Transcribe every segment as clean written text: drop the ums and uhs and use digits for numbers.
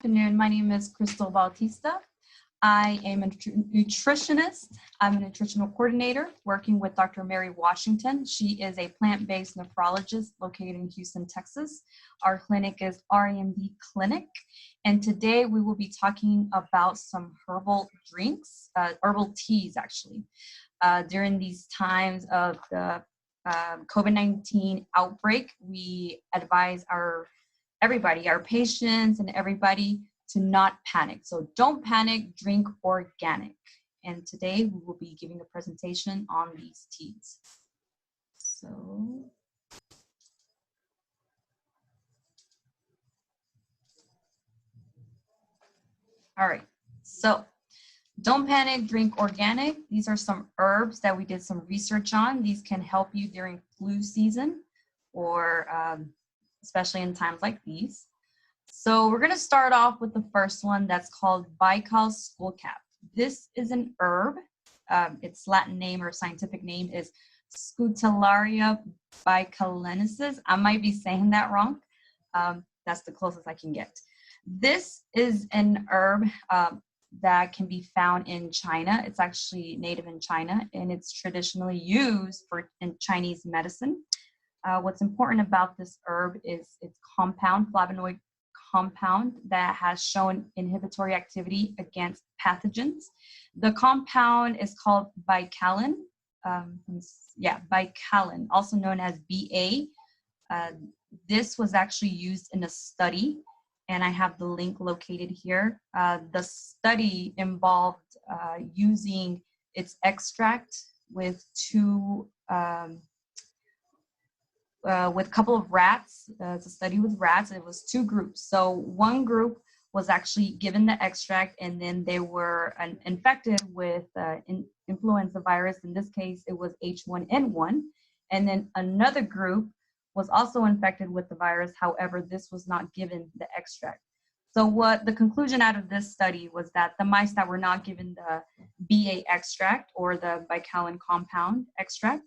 Afternoon. My name is Kris Bautista. I am a nutritionist. I'm a nutritional coordinator working with Dr. Mary Washington. She is a plant-based nephrologist located in Houston, Texas. Our clinic is RMD Clinic. And today we will be talking about some herbal drinks, herbal teas actually. During these times of the COVID-19 outbreak, we advise everybody, our patients and everybody, to not panic. So don't panic, drink organic. And today we will be giving a presentation on these teas. So, all right. So don't panic, drink organic. These are some herbs that we did some research on. These can help you during flu season or especially in times like these. So we're going to start off with the first one that's called Baikal Cap. This is an herb. Its Latin name or scientific name is Scutellaria baicalensis. I might be saying that wrong. That's the closest I can get. This is an herb that can be found in China. It's actually native in China, and it's traditionally used in Chinese medicine. What's important about this herb is its flavonoid compound that has shown inhibitory activity against pathogens. The compound is called baikalen. Baikalen, also known as BA. This was actually used in a study, and I have the link located here. The study involved using its extract with a couple of rats. It's a study with rats. It was two groups. So one group was actually given the extract, and then they were infected with influenza virus. In this case, it was H1N1. And then another group was also infected with the virus. However, this was not given the extract. So what the conclusion out of this study was that the mice that were not given the BA extract or the baikalen compound extract,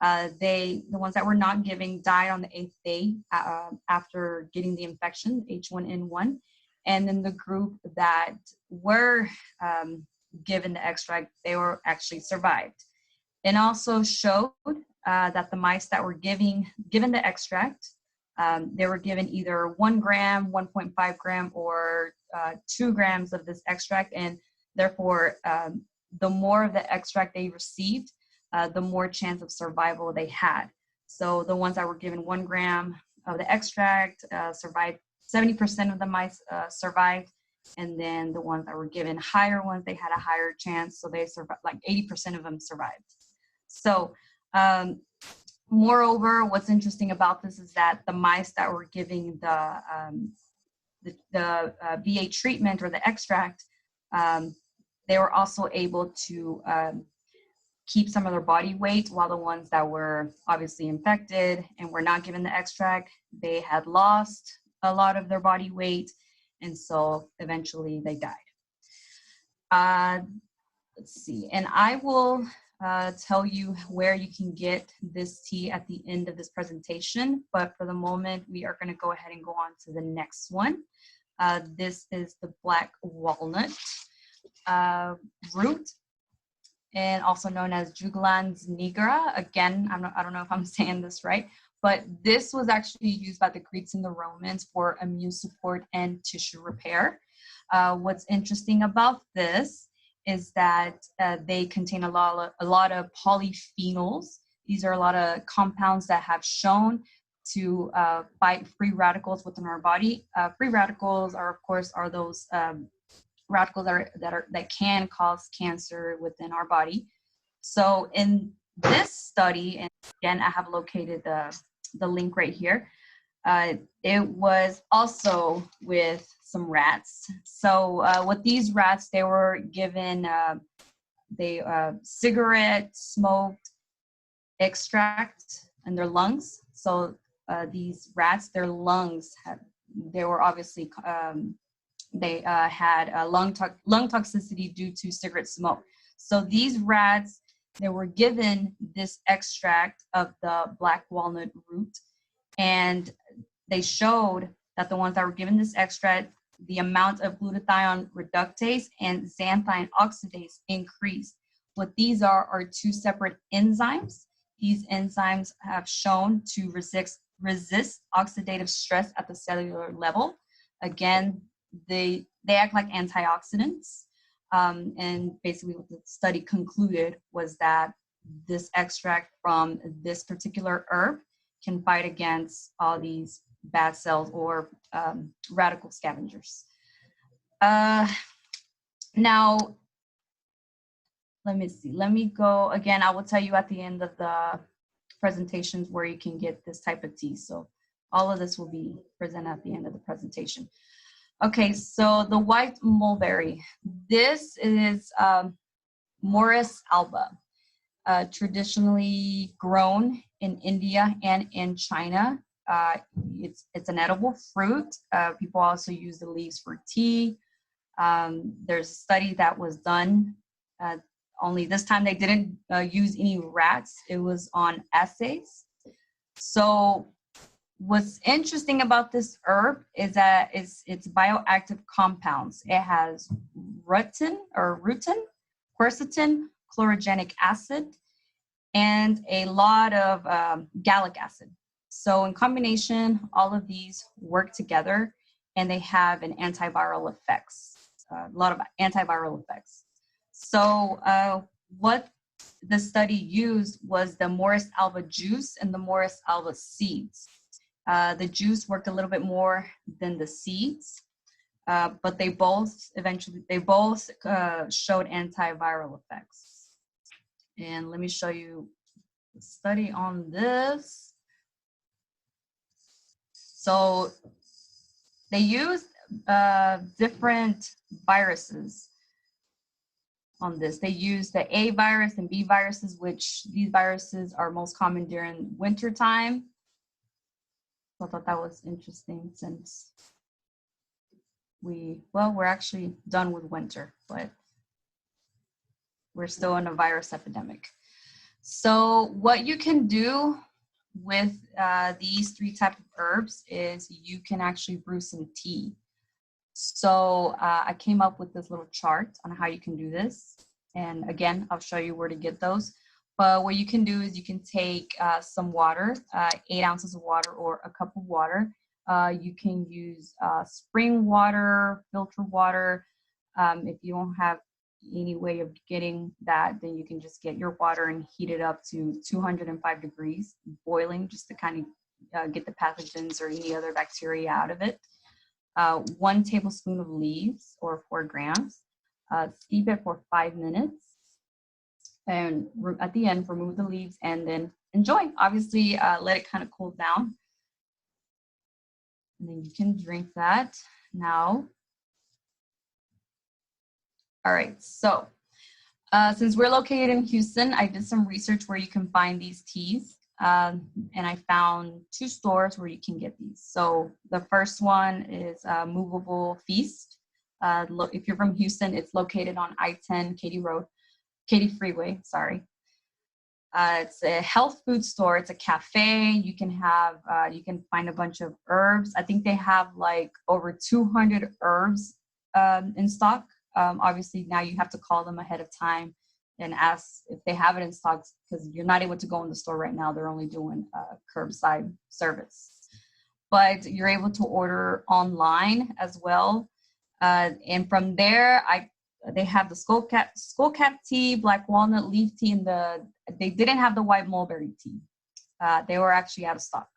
the ones that were not giving died on the 8th day after getting the infection, H1N1. And then the group that were given the extract, they were actually survived. And also showed that the mice that were given the extract, they were given either 1 gram, 1.5 gram, or 2 grams of this extract. And therefore, the more of the extract they received, the more chance of survival they had. So the ones that were given 1 gram of the extract survived. 70% of the mice survived, and then the ones that were given higher ones, they had a higher chance. So they survived, like 80% of them survived. So moreover, what's interesting about this is that the mice that were giving the BA treatment or the extract, they were also able to keep some of their body weight, while the ones that were obviously infected and were not given the extract, they had lost a lot of their body weight, and so eventually they died. Let's see, and I will tell you where you can get this tea at the end of this presentation, but for the moment, we are going to go ahead and go on to the next one. This is the black walnut root, and also known as Juglans nigra. Again, I don't know if I'm saying this right, but this was actually used by the Greeks and the Romans for immune support and tissue repair. What's interesting about this is that they contain a lot of polyphenols. These are a lot of compounds that have shown to fight free radicals within our body. Free radicals are, of course, those radicals that can cause cancer within our body. So in this study, and again, I have located the link right here, it was also with some rats. So with these rats, they were given cigarette smoked extract in their lungs. So these rats, their lungs they were obviously they had a lung toxicity due to cigarette smoke. So these rats, they were given this extract of the black walnut root, and they showed that the ones that were given this extract the amount of glutathione reductase and xanthine oxidase increased. What these are two separate enzymes. These enzymes have shown to resist oxidative stress at the cellular level. Again, they act like antioxidants. And basically what the study concluded was that this extract from this particular herb can fight against all these bad cells or radical scavengers. Now, let me see. Let me go again. I will tell you at the end of the presentations where you can get this type of tea. So all of this will be presented at the end of the presentation. Okay, so the white mulberry. This is Morus alba, traditionally grown in India and in China. It's an edible fruit. People also use the leaves for tea. There's a study that was done, only this time they didn't use any rats. It was on assays. So what's interesting about this herb is that it's bioactive compounds. It has rutin, quercetin, chlorogenic acid, and a lot of gallic acid. So in combination, all of these work together and they have an antiviral effects, a lot of antiviral effects. So what the study used was the Morus alba juice and the Morus alba seeds. The juice worked a little bit more than the seeds, but they both showed antiviral effects. And let me show you the study on this. So they used different viruses on this. They used the A virus and B viruses, which these viruses are most common during winter time. So I thought that was interesting since we're actually done with winter, but we're still in a virus epidemic. So what you can do with these three types of herbs is you can actually brew some tea. So I came up with this little chart on how you can do this. And again, I'll show you where to get those. But what you can do is you can take some water, 8 ounces of water or a cup of water. You can use spring water, filter water. If you don't have any way of getting that, then you can just get your water and heat it up to 205 degrees, boiling, just to kind of get the pathogens or any other bacteria out of it. 1 tablespoon of leaves, or 4 grams. Steep it for 5 minutes. And at the end, remove the leaves and then enjoy. Obviously, let it kind of cool down. And then you can drink that now. All right, so since we're located in Houston, I did some research where you can find these teas. And I found 2 stores where you can get these. So the first one is Movable Feast. If you're from Houston, it's located on I-10 Katy Freeway, sorry. It's a health food store. It's a cafe. You can find a bunch of herbs. I think they have like over 200 herbs in stock. Obviously now you have to call them ahead of time and ask if they have it in stock, because you're not able to go in the store right now. They're only doing curbside service. But you're able to order online as well. And from there, they have the skull cap tea, black walnut leaf tea, and they didn't have the white mulberry tea. They were actually out of stock.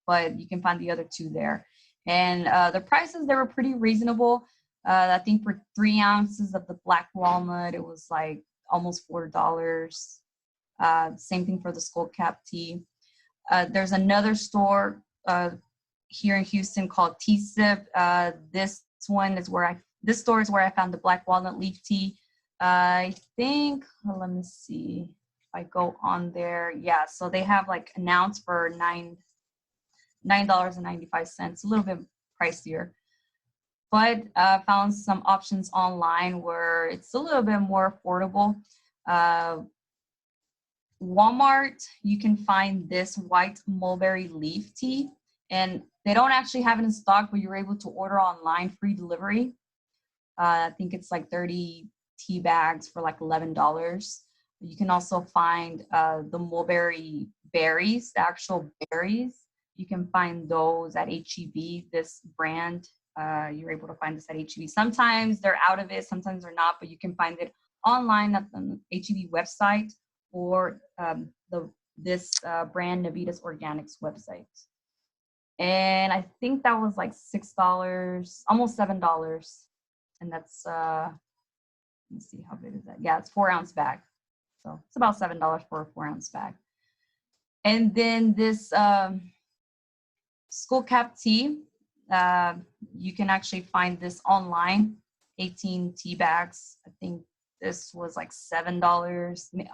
But you can find the other 2 there. And the prices, they were pretty reasonable. I think for 3 ounces of the black walnut, it was like almost $4. Same thing for the skull cap tea. There's another store here in Houston called Tea Sip. This store is where I found the black walnut leaf tea. I think, let me see if I go on there. Yeah, so they have like an ounce for $9.95, a little bit pricier. But found some options online where it's a little bit more affordable. Walmart, you can find this white mulberry leaf tea. And they don't actually have it in stock, but you're able to order online, free delivery. I think it's like 30 tea bags for like $11. You can also find the mulberry berries, the actual berries. You can find those at HEB, this brand. You're able to find this at HEB. Sometimes they're out of it, sometimes they're not, but you can find it online at the HEB website or this brand, Navita's Organics website. And I think that was like $6, almost $7. And that's, let me see, how big is that? Yeah, it's 4-ounce bag. So it's about $7 for a 4-ounce bag. And then this Skull Cap tea, you can actually find this online, 18 tea bags. I think this was like $7,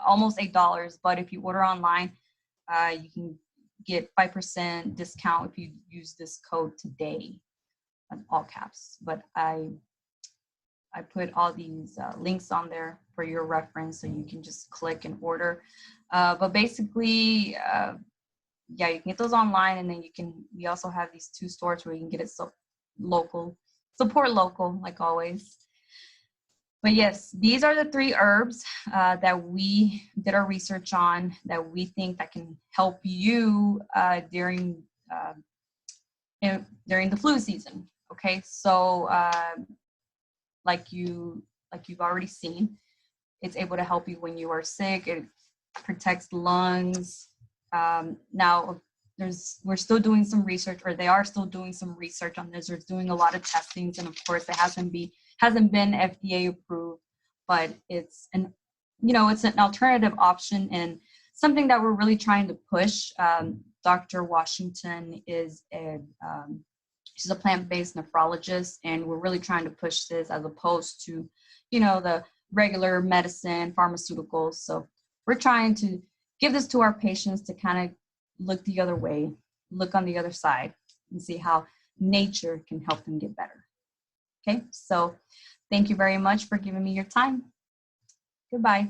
almost $8. But if you order online, you can get 5% discount if you use this code today, on all caps. But I put all these links on there for your reference, so you can just click and order. But basically, yeah, you can get those online, and then we also have these 2 stores where you can get it local, support local, like always. But yes, these are the 3 herbs that we did our research on, that we think that can help you during the flu season. Okay, so like you've already seen, it's able to help you when you are sick. It protects the lungs. Now we're still doing some research, or they are still doing some research on this. They're doing a lot of testings, and of course it hasn't been FDA approved, but it's an alternative option and something that we're really trying to push. Dr. Washington is she's a plant-based nephrologist, and we're really trying to push this as opposed to, the regular medicine, pharmaceuticals. So we're trying to give this to our patients to kind of look the other way, look on the other side, and see how nature can help them get better. Okay, so thank you very much for giving me your time. Goodbye.